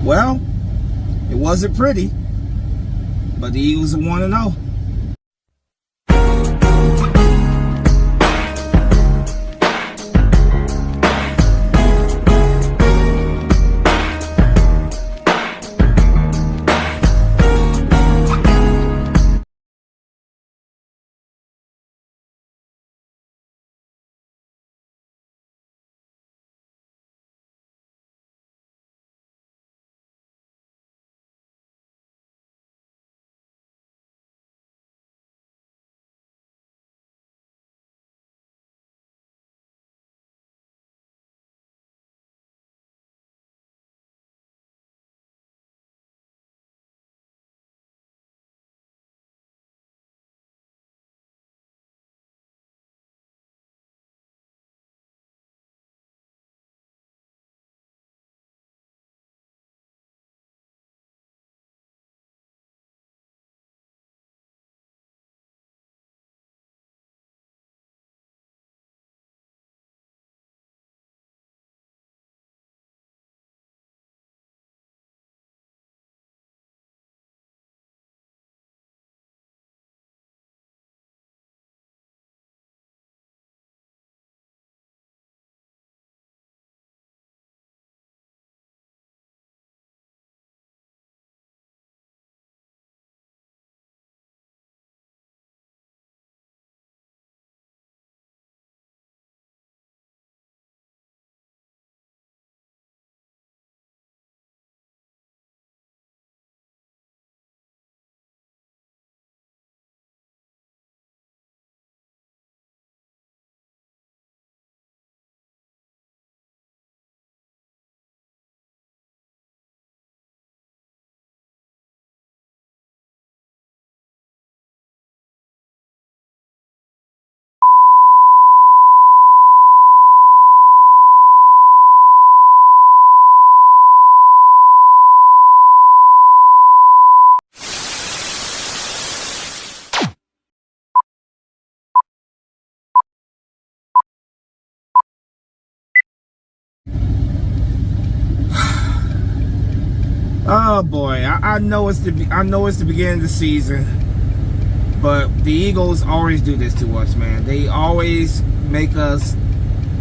Well, it wasn't pretty, but the Eagles are 1-0. Oh boy, I know it's the beginning of the season, but the Eagles always do this to us, man. They always make us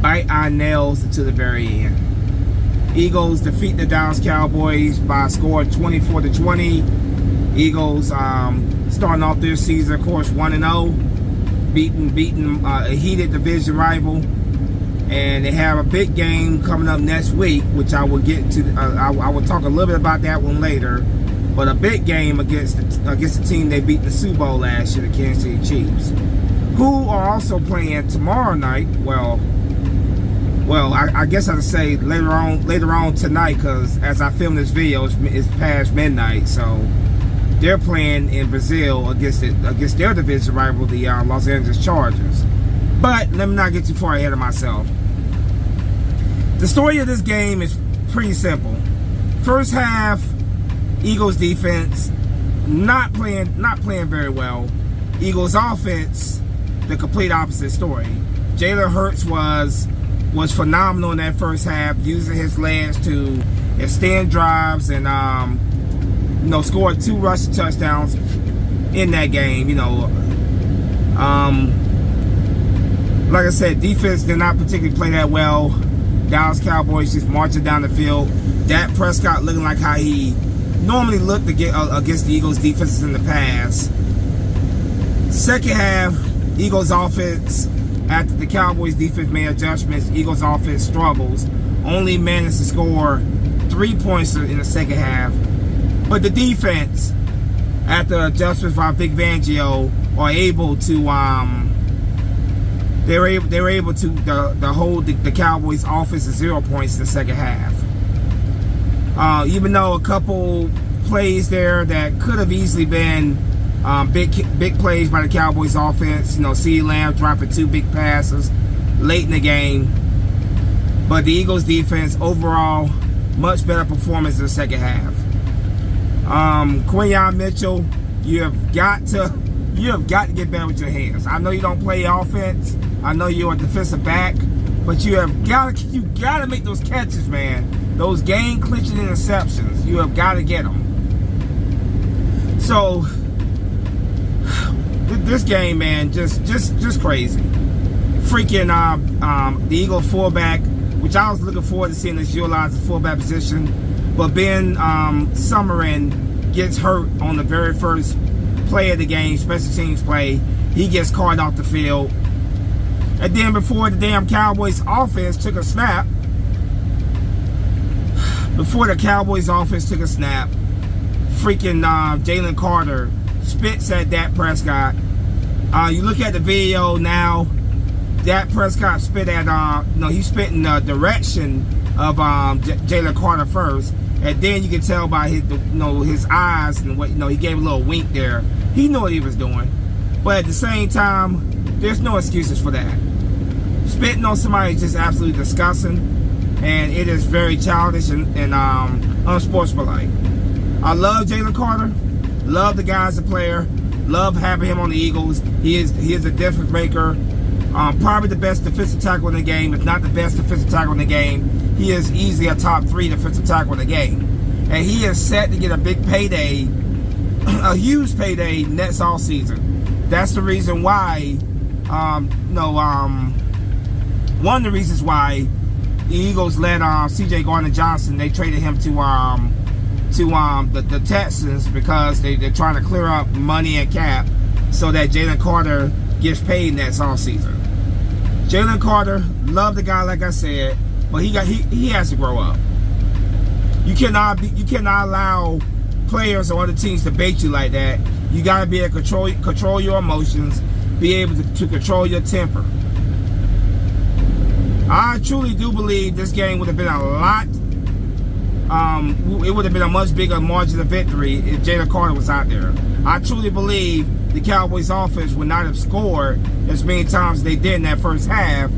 bite our nails to the very end. Eagles defeat the Dallas Cowboys by a score of 24-20. Eagles starting off their season, of course, 1-0, beating a heated division rival. And they have a big game coming up next week, which I will get to. I will talk a little bit about that one later. But a big game against the team they beat in the Super Bowl last year, the Kansas City Chiefs, who are also playing tomorrow night. Well, I guess I'd say later on tonight, because as I film this video, it's past midnight. So they're playing in Brazil against their division rival, the Los Angeles Chargers. But let me not get too far ahead of myself. The story of this game is pretty simple. First half, Eagles defense not playing very well. Eagles offense, the complete opposite story. Jalen Hurts was phenomenal in that first half, using his legs to extend drives and scored 2 rushing touchdowns in that game. Like I said, defense did not particularly play that well. Dallas Cowboys just marching down the field. Dak Prescott looking like how he normally looked against the Eagles defenses in the past. Second half, Eagles offense, after the Cowboys defense made adjustments, Eagles offense struggles. Only managed to score 3 points in the second half. But the defense, after adjustments by Vic Fangio, are able to they were able to hold the Cowboys offense to 0 points in the second half. Even though a couple plays there that could have easily been big plays by the Cowboys offense. CeeDee Lamb dropping 2 big passes late in the game. But the Eagles defense overall, much better performance in the second half. Quinyon Mitchell, you have got to get better with your hands. I know you don't play offense. I know you're a defensive back, but you gotta make those catches, man. Those game-clinching interceptions, you have got to get them. So this game, man, just crazy. Freaking the Eagle fullback, which I was looking forward to seeing us utilize the fullback position, but Ben Summerlin gets hurt on the very first play of the game, special teams play. He gets called off the field. And then before the damn Cowboys offense took a snap, freaking Jalen Carter spits at Dak Prescott. You look at the video now, Dak Prescott spit at, he spit in the direction of Jalen Carter first. And then you can tell by his eyes and what, he gave a little wink there. He knew what he was doing. But at the same time, there's no excuses for that. Spitting on somebody is just absolutely disgusting. And it is very childish and unsportsmanlike. I love Jalen Carter. Love the guy as a player. Love having him on the Eagles. He is a difference maker. Probably the best defensive tackle in the game, if not the best defensive tackle in the game. He is easily a top 3 defensive tackle in the game. And he is set to get a big payday, a huge payday next all season. That's the reason why, one of the reasons why the Eagles let C.J. Gardner-Johnson, they traded him to the Texans, because they're trying to clear up money and cap so that Jalen Carter gets paid next all season. Jalen Carter, love the guy, like I said, but he has to grow up. You cannot allow players or other teams to bait you like that. You got to be able to control your emotions, be able to control your temper. I truly do believe this game would have been a lot. It would have been a much bigger margin of victory if Jalen Carter was out there. I truly believe the Cowboys offense would not have scored as many times as they did in that first half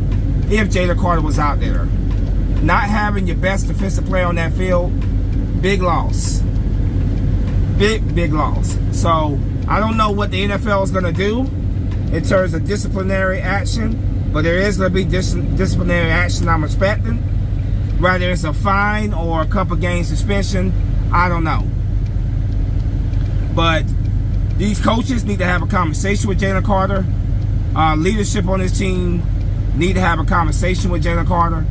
if Jalen Carter was out there. Not having your best defensive player on that field, big loss. Big loss. So I don't know what the NFL is going to do in terms of disciplinary action, but there is going to be disciplinary action I'm expecting. Whether it's a fine or a couple game suspension, I don't know. But these coaches need to have a conversation with Jalen Carter. Leadership on this team need to have a conversation with Jalen Carter.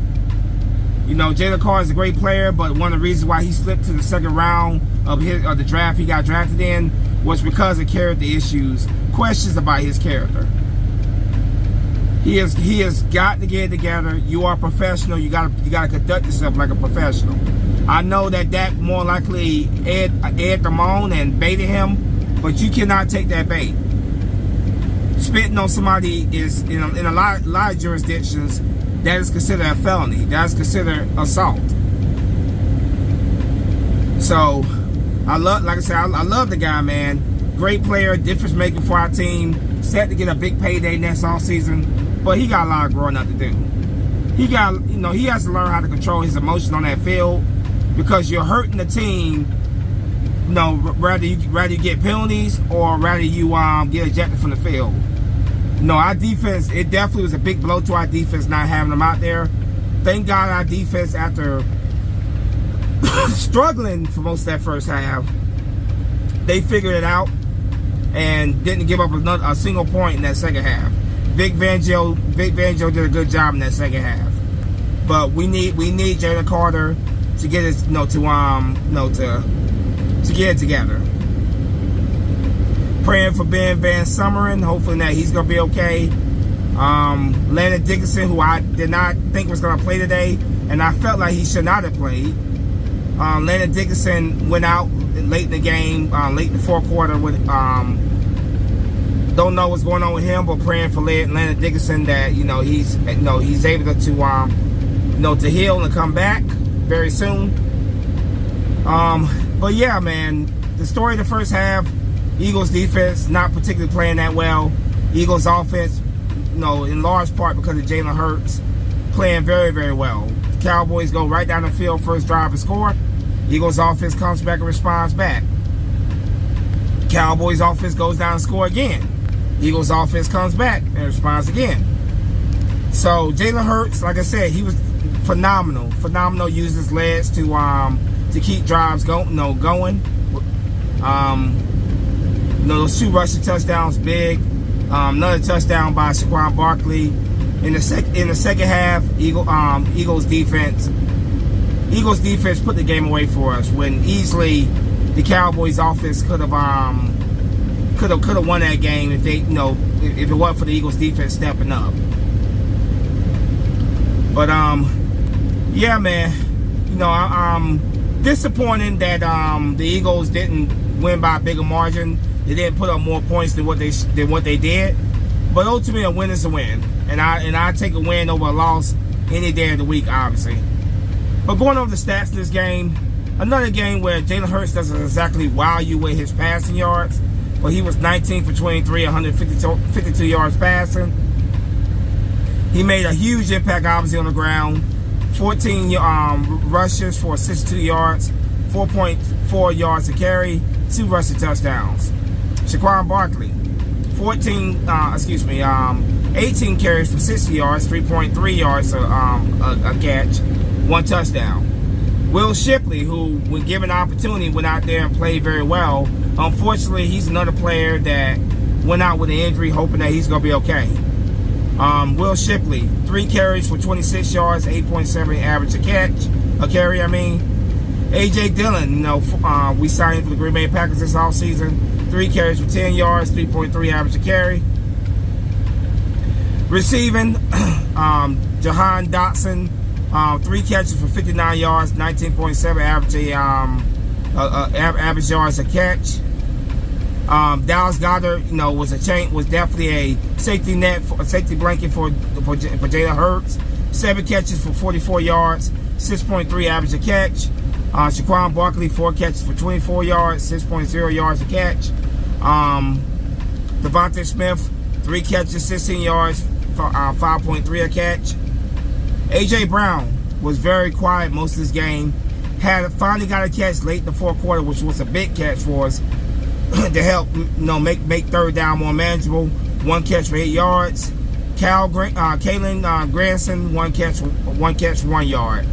Jalen Carter is a great player, but one of the reasons why he slipped to the second round of the draft he got drafted in was because of character issues, questions about his character. He has got to get it together. You are a professional. You got to conduct yourself like a professional. I know that Dak more likely egged them on and baited him, but you cannot take that bait. Spitting on somebody is in a lot of jurisdictions, that is considered a felony. That is considered assault. So I love the guy, man. Great player, difference maker for our team. Set to get a big payday next offseason. But he got a lot of growing up to do. He has to learn how to control his emotions on that field, because you're hurting the team. Rather you get penalties or rather you get ejected from the field. Our defense, it definitely was a big blow to our defense not having them out there. Thank God our defense, after struggling for most of that first half, they figured it out and didn't give up a single point in that second half. Vic Fangio did a good job in that second half. But we need Jalen Carter to get his to get it together. Praying for Ben Van Summerlin, hopefully that he's gonna be okay. Landon Dickerson, who I did not think was gonna play today, and I felt like he should not have played. Landon Dickerson went out late in the game, late in the fourth quarter with don't know what's going on with him, but praying for Landon Dickerson that he's able to heal and come back very soon. But yeah, man, the story of the first half, Eagles defense not particularly playing that well. Eagles offense, in large part because of Jalen Hurts, playing very, very well. The Cowboys go right down the field, first drive and score. Eagles offense comes back and responds back. Cowboys offense goes down and score again. Eagles offense comes back and responds again. So Jalen Hurts, like I said, he was phenomenal. Phenomenal. Used his legs to keep drives going. Those 2 rushing touchdowns, big. Another touchdown by Saquon Barkley. In the second half, Eagles defense put the game away for us when easily the Cowboys offense could have won that game if if it wasn't for the Eagles defense stepping up. But yeah, man, I'm disappointed that the Eagles didn't win by a bigger margin. They didn't put up more points than what they did. But ultimately, a win is a win, and I take a win over a loss any day of the week, obviously. But going over the stats of this game, another game where Jalen Hurts doesn't exactly wow you with his passing yards, but he was 19 for 23, 152 yards passing. He made a huge impact, obviously, on the ground. 14 rushes for 62 yards, 4.4 yards to carry, 2 rushing touchdowns. Saquon Barkley, 18 carries for 60 yards, 3.3 yards a catch, 1 touchdown. Will Shipley, who, when given the opportunity, went out there and played very well. Unfortunately, he's another player that went out with an injury, hoping that he's going to be okay. Will Shipley, 3 carries for 26 yards, 8.7 average a carry. A.J. Dillon, we signed for the Green Bay Packers this offseason. 3 carries for 10 yards, 3.3 average a carry. Receiving, Jahan Dotson, 3 catches for 59 yards, 19.7 average yards a catch. Dallas Goedert, was definitely a safety blanket for Jalen Hurts. 7 catches for 44 yards, 6.3 average a catch. Saquon Barkley, 4 catches for 24 yards, 6.0 yards a catch. Devontae Smith, 3 catches, 16 yards, 5.3 a catch. A.J. Brown was very quiet most of this game. Finally got a catch late in the 4th quarter, which was a big catch for us to help make 3rd down more manageable. 1 catch for 8 yards. Kalen Granson, 1 catch, 1 yard.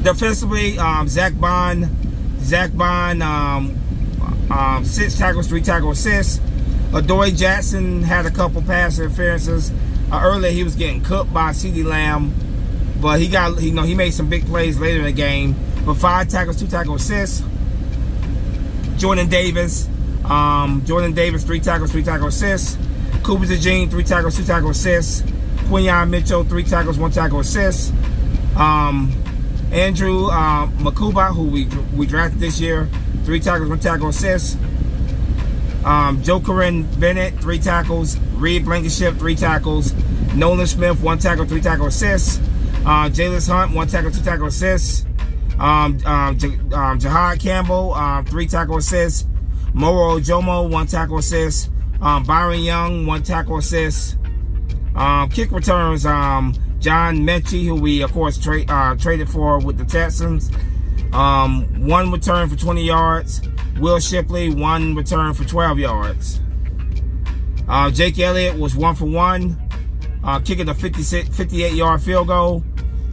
Defensively, Zach Bond, 6 tackles, 3 tackle assists. Adoree Jackson had a couple pass interferences. Earlier he was getting cooked by CeeDee Lamb, but he made some big plays later in the game. But 5 tackles, 2 tackle assists. Jordan Davis, 3 tackles, 3 tackle assists. Cooper DeJean, 3 tackles, 2 tackle assists. Quinyon Mitchell, 3 tackles, 1 tackle assist. Andrew Makuba, who we drafted this year, 3 tackles, 1 tackle assist. Jokerin Bennett, 3 tackles. Reed Blankenship, 3 tackles. Nolan Smith, 1 tackle, 3 tackle assists. Jaylus Hunt, 1 tackle, 2 tackle assists. Jahad Campbell, 3 tackle assists. Moro Ojomo, 1 tackle assist. Byron Young, 1 tackle assist. Kick returns, John Mechie, who we of course traded for with the Texans. 1 return for 20 yards. Will Shipley, 1 return for 12 yards. Jake Elliott was 1 for 1, kicking a 58-yard field goal.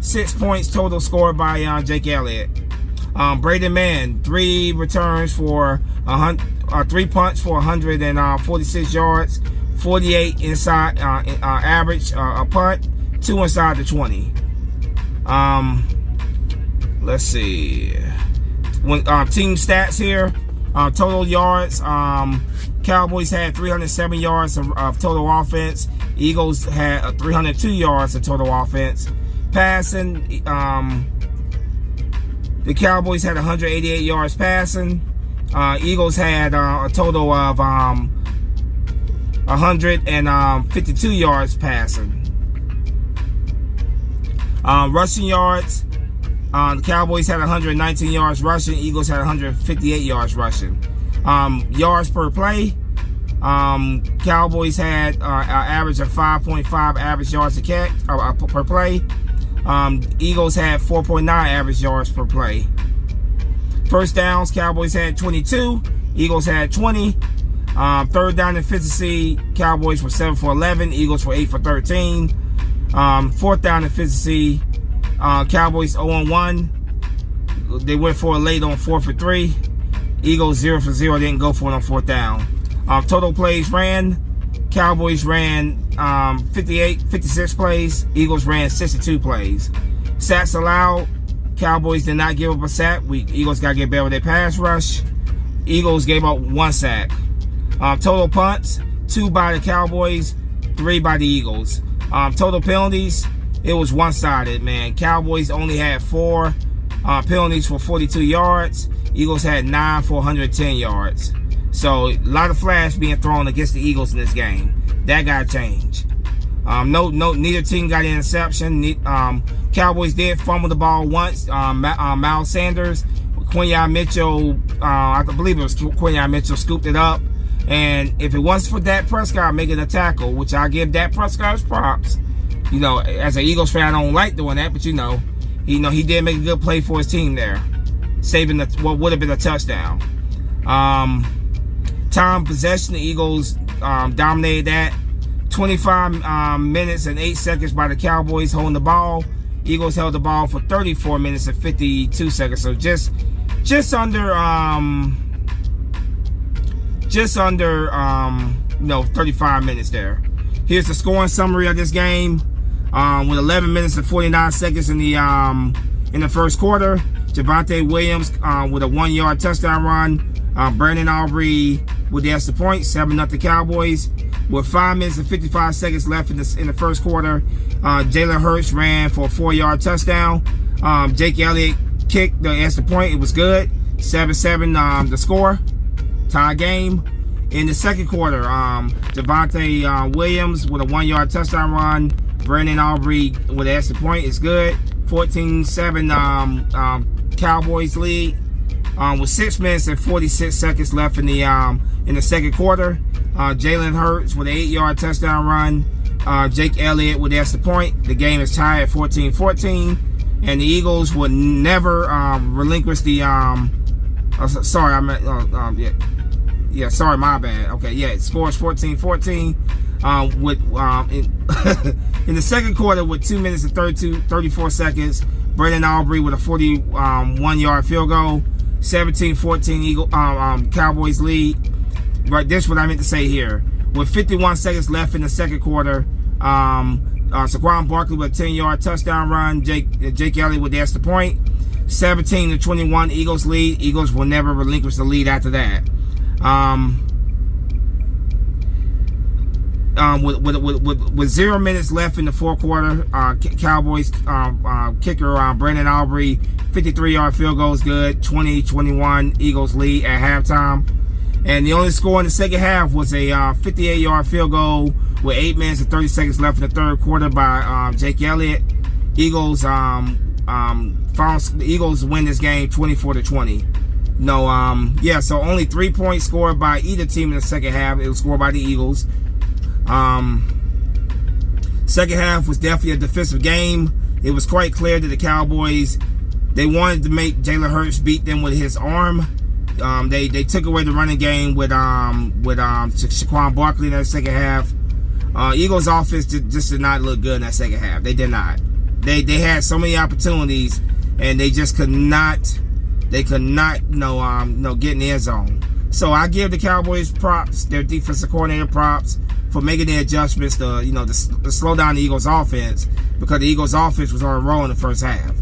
6 points total scored by Jake Elliott. Braden Mann, 3 returns for 3 punts for 146 yards, 48 inside average a punt, 2 inside the 20. Let's see. Team stats here. Total yards. Cowboys had 307 yards of total offense. Eagles had 302 yards of total offense. Passing, the Cowboys had 188 yards passing. Eagles had a total of 152 yards passing. Rushing yards, the Cowboys had 119 yards rushing. Eagles had 158 yards rushing. Yards per play, Cowboys had an average of 5.5 average yards a catch per play. Eagles had 4.9 average yards per play. First downs, Cowboys had 22, Eagles had 20. Third down efficiency, Cowboys were 7 for 11, Eagles were 8 for 13. Fourth down efficiency, Cowboys 0-1. They went for it late on 4 for 3. Eagles 0 for 0, didn't go for it on fourth down. Total plays ran, Cowboys ran 56 plays, Eagles ran 62 plays. Sacks allowed, Cowboys did not give up a sack. Eagles got to get better with their pass rush. Eagles gave up 1 sack. Total punts, 2 by the Cowboys, 3 by the Eagles. Total penalties, it was one-sided, man. Cowboys only had 4 penalties for 42 yards. Eagles had 9 for 110 yards. So a lot of flags being thrown against the Eagles in this game. That got changed. Neither team got an interception. Cowboys did fumble the ball once. Miles Sanders, Quinyon Mitchell, I believe it was Quinyon Mitchell, scooped it up. And if it wasn't for Dak Prescott making a tackle, which I give Dak Prescott his props, you know, as an Eagles fan, I don't like doing that, but he did make a good play for his team there, saving what would have been a touchdown. Time possession, the Eagles dominated that. 25 minutes and 8 seconds by the Cowboys holding the ball. Eagles held the ball for 34 minutes and 52 seconds. So just under 35 minutes there. Here's the scoring summary of this game. With 11 minutes and 49 seconds in the first quarter, Javonte Williams with a 1-yard touchdown run. Brandon Aubrey with the extra point, 7-0 Cowboys. With 5 minutes and 55 seconds left in the first quarter, Jalen Hurts ran for a 4-yard touchdown. Jake Elliott kicked the extra point. It was good. 7-7 the score. Tie game. In the second quarter, Javonte Williams with a 1-yard touchdown run. Brandon Aubrey with an extra point. It's good. 14-7 Cowboys lead. With 6 minutes and 46 seconds left in the second quarter, Jalen Hurts with an 8-yard touchdown run. Jake Elliott with the extra point. The game is tied at 14-14, and the Eagles would never relinquish the. Sorry, sorry, my bad. Okay, yeah, it scores 14-14. In the second quarter, with 2 minutes and 34 seconds, Brandon Aubrey with a 41-yard field goal. 17-14 Cowboys lead. Right, this is what I meant to say here. With 51 seconds left in the second quarter, Saquon Barkley with a 10-yard touchdown run. Jake Elliott with the extra point. 17-21 Eagles lead. Eagles will never relinquish the lead after that. With 0 minutes left in the fourth quarter, Cowboys kicker Brandon Aubrey, 53-yard field goal is good. 20-21 Eagles lead at halftime. And the only score in the second half was a 58-yard field goal with 8 minutes and 30 seconds left in the third quarter by Jake Elliott. Eagles win this game 24-20. So only 3 points scored by either team in the second half. It was scored by the Eagles. Second half was definitely a defensive game. It was quite clear that the Cowboys, they wanted to make Jalen Hurts beat them with his arm. They took away the running game with Saquon Barkley in that second half. Eagles offense just did not look good in that second half. They did not. They had so many opportunities and they just could not get in the end zone. So I give the Cowboys props, their defensive coordinator props, for making the adjustments to slow down the Eagles offense, because the Eagles offense was on a roll in the first half.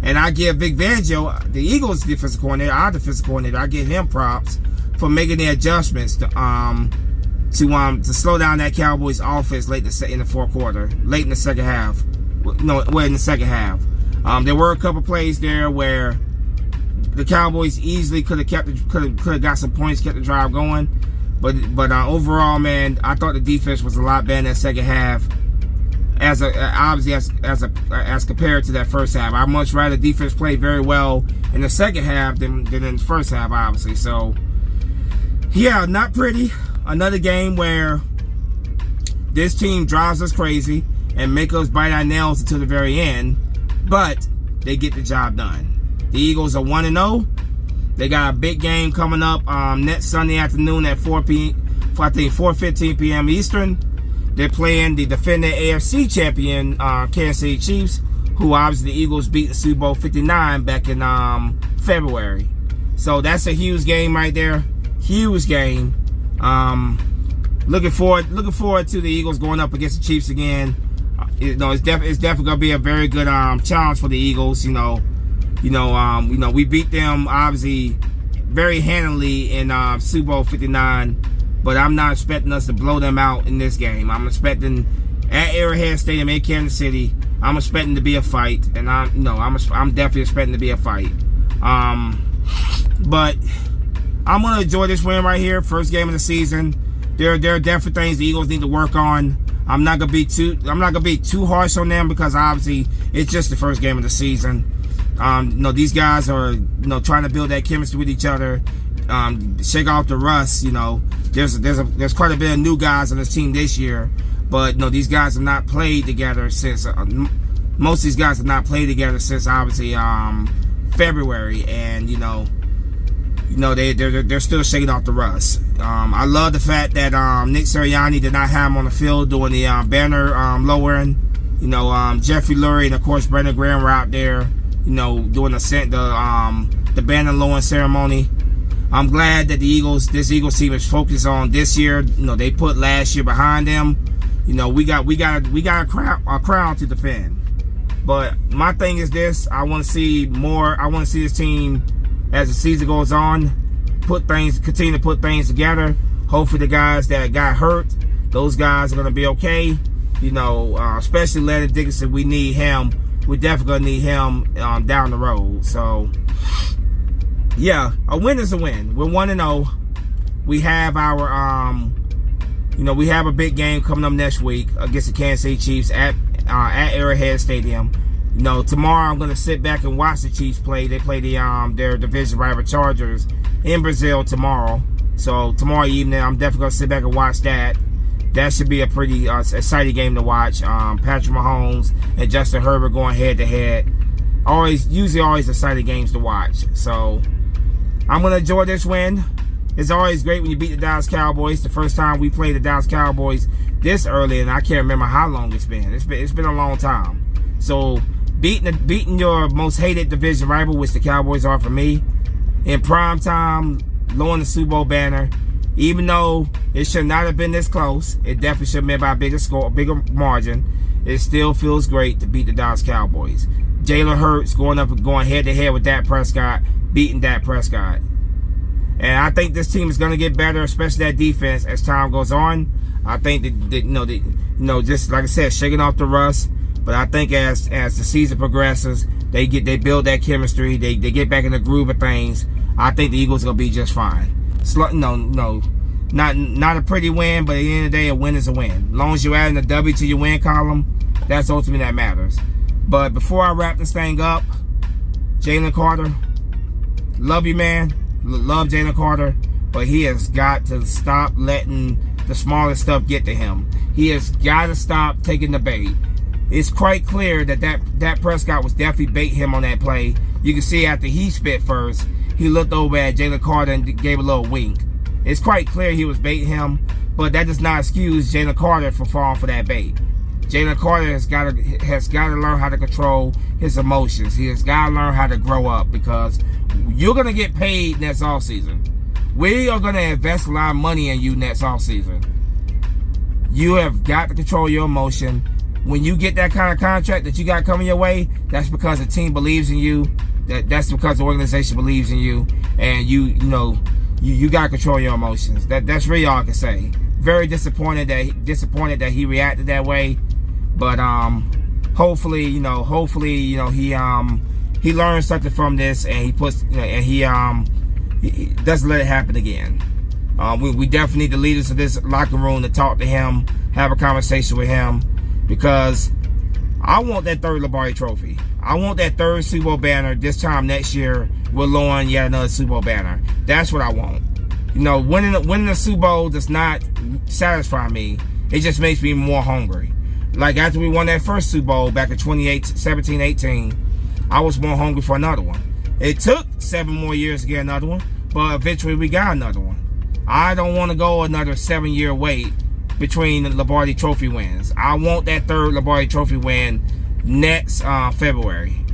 And I give Vic Fangio, the Eagles defensive coordinator, our defensive coordinator, I give him props for making the adjustments to slow down that Cowboys offense late in the fourth quarter, late in the second half. In the second half. There were a couple plays there where the Cowboys easily could have got some points, kept the drive going. But overall, man, I thought the defense was a lot better in that second half, as compared to that first half. I'd much rather defense play very well in the second half than in the first half, obviously. So, yeah, not pretty. Another game where this team drives us crazy and make us bite our nails until the very end, but they get the job done. The Eagles are 1-0. They got a big game coming up next Sunday afternoon at 4 p.m. I think 4:15 p.m. Eastern. They're playing the defending AFC champion Kansas City Chiefs, who obviously the Eagles beat the Super Bowl 59 back in February. So that's a huge game right there. Huge game. Looking forward to the Eagles going up against the Chiefs again. It's definitely gonna be a very good challenge for the Eagles. We beat them obviously very handily in Super Bowl 59, but I'm not expecting us to blow them out in this game. I'm expecting at Arrowhead Stadium in Kansas City. I'm expecting to be a fight, and I'm definitely expecting to be a fight. But I'm gonna enjoy this win right here, first game of the season. There are definitely things the Eagles need to work on. I'm not gonna be too harsh on them because obviously it's just the first game of the season. These guys are trying to build that chemistry with each other, shake off the rust. There's quite a bit of new guys on this team this year, but these guys have not played together since most of these guys have not played together since obviously February, and they're still shaking off the rust. I love the fact that Nick Sirianni did not have him on the field doing the banner lowering. Jeffrey Lurie and of course Brandon Graham were out there, doing the banner lowering ceremony. I'm glad that this Eagles team is focused on this year. They put last year behind them. We got a crown to defend. But my thing is this: I want to see more. I want to see this team, as the season goes on, continue to put things together. Hopefully the guys that got hurt, those guys are going to be okay. Especially Landon Dickinson, we need him. We definitely going to need him down the road. So, yeah, a win is a win. We're 1-0. We have our, we have a big game coming up next week against the Kansas City Chiefs at Arrowhead Stadium. Tomorrow I'm going to sit back and watch the Chiefs play. They play their division rival Chargers in Brazil tomorrow. So tomorrow evening, I'm definitely going to sit back and watch that. That should be a pretty exciting game to watch. Patrick Mahomes and Justin Herbert going head-to-head. Usually always exciting games to watch. So I'm going to enjoy this win. It's always great when you beat the Dallas Cowboys. The first time we played the Dallas Cowboys this early, and I can't remember how long it's been. It's been a long time. So beating your most hated division rival, which the Cowboys are for me, in prime time, lowering the Super Bowl banner, even though it should not have been this close, it definitely should have been by a bigger margin. It still feels great to beat the Dallas Cowboys. Jalen Hurts going head to head with Dak Prescott, beating Dak Prescott. And I think this team is going to get better, especially that defense, as time goes on. I think that just like I said, shaking off the rust. But I think as the season progresses, they build that chemistry. They get back in the groove of things. I think the Eagles are gonna be just fine. Not a pretty win, but at the end of the day, a win is a win. As long as you're adding a W to your win column, that's ultimately that matters. But before I wrap this thing up, Jalen Carter, love you, man. Love Jalen Carter, but he has got to stop letting the smallest stuff get to him. He has got to stop taking the bait. It's quite clear that Prescott was definitely baiting him on that play. You can see after he spit first, he looked over at Jalen Carter and gave a little wink. It's quite clear he was baiting him, but that does not excuse Jalen Carter for falling for that bait. Jalen Carter has got to learn how to control his emotions. He has got to learn how to grow up, because you're going to get paid next offseason. We are going to invest a lot of money in you next offseason. You have got to control your emotion. When you get that kind of contract that you got coming your way, that's because the team believes in you. That's because the organization believes in you, and you got to control your emotions. That's really all I can say. Very disappointed that he reacted that way, but hopefully he learns something from this, and he doesn't let it happen again. We definitely need the leaders of this locker room to talk to him, have a conversation with him, because I want that third Lombardi trophy. I want that third Super Bowl banner this time next year. We're lowering yet another Super Bowl banner. That's what I want. Winning the Super Bowl does not satisfy me. It just makes me more hungry. Like after we won that first Super Bowl back in 2017-18, I was more hungry for another one. It took 7 more years to get another one, but eventually we got another one. I don't want to go another 7-year wait between the Lombardi Trophy wins. I want that third Lombardi Trophy win next February.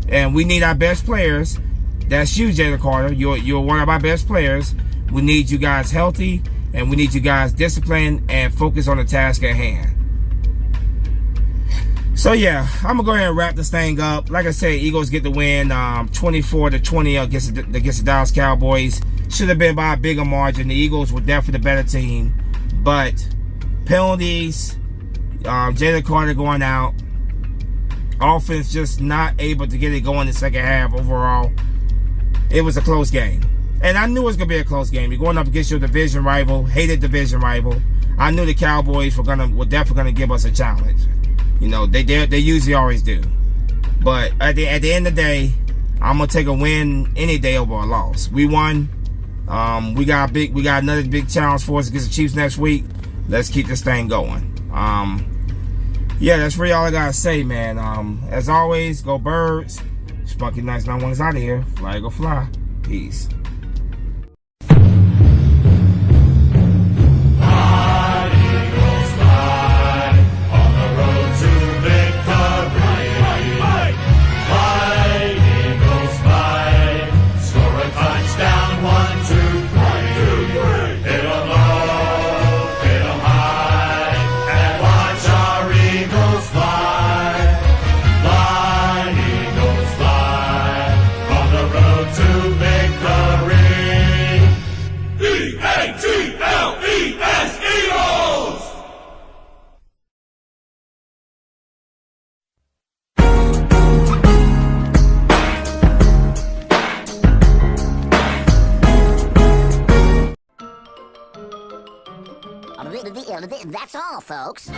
And we need our best players. That's you, Jalen Carter. You're one of our best players. We need you guys healthy, and we need you guys disciplined and focused on the task at hand. So yeah, I'm gonna go ahead and wrap this thing up. Like I said, Eagles get the win, 24-20 against the Dallas Cowboys. Should have been by a bigger margin. The Eagles were definitely the better team, but penalties, Jalen Carter going out, offense just not able to get it going in the second half. Overall, it was a close game, and I knew it was gonna be a close game. You're going up against your division rival, hated division rival. I knew the Cowboys were definitely gonna give us a challenge. You know, they usually always do. But at the end of the day, I'm gonna take a win any day over a loss. We won. We got another big challenge for us against the Chiefs next week. Let's keep this thing going. Yeah, that's really all I gotta say, man. As always, go Birds. Spunky Nice 91 is out of here. Fly, go fly. Peace. That's all, folks.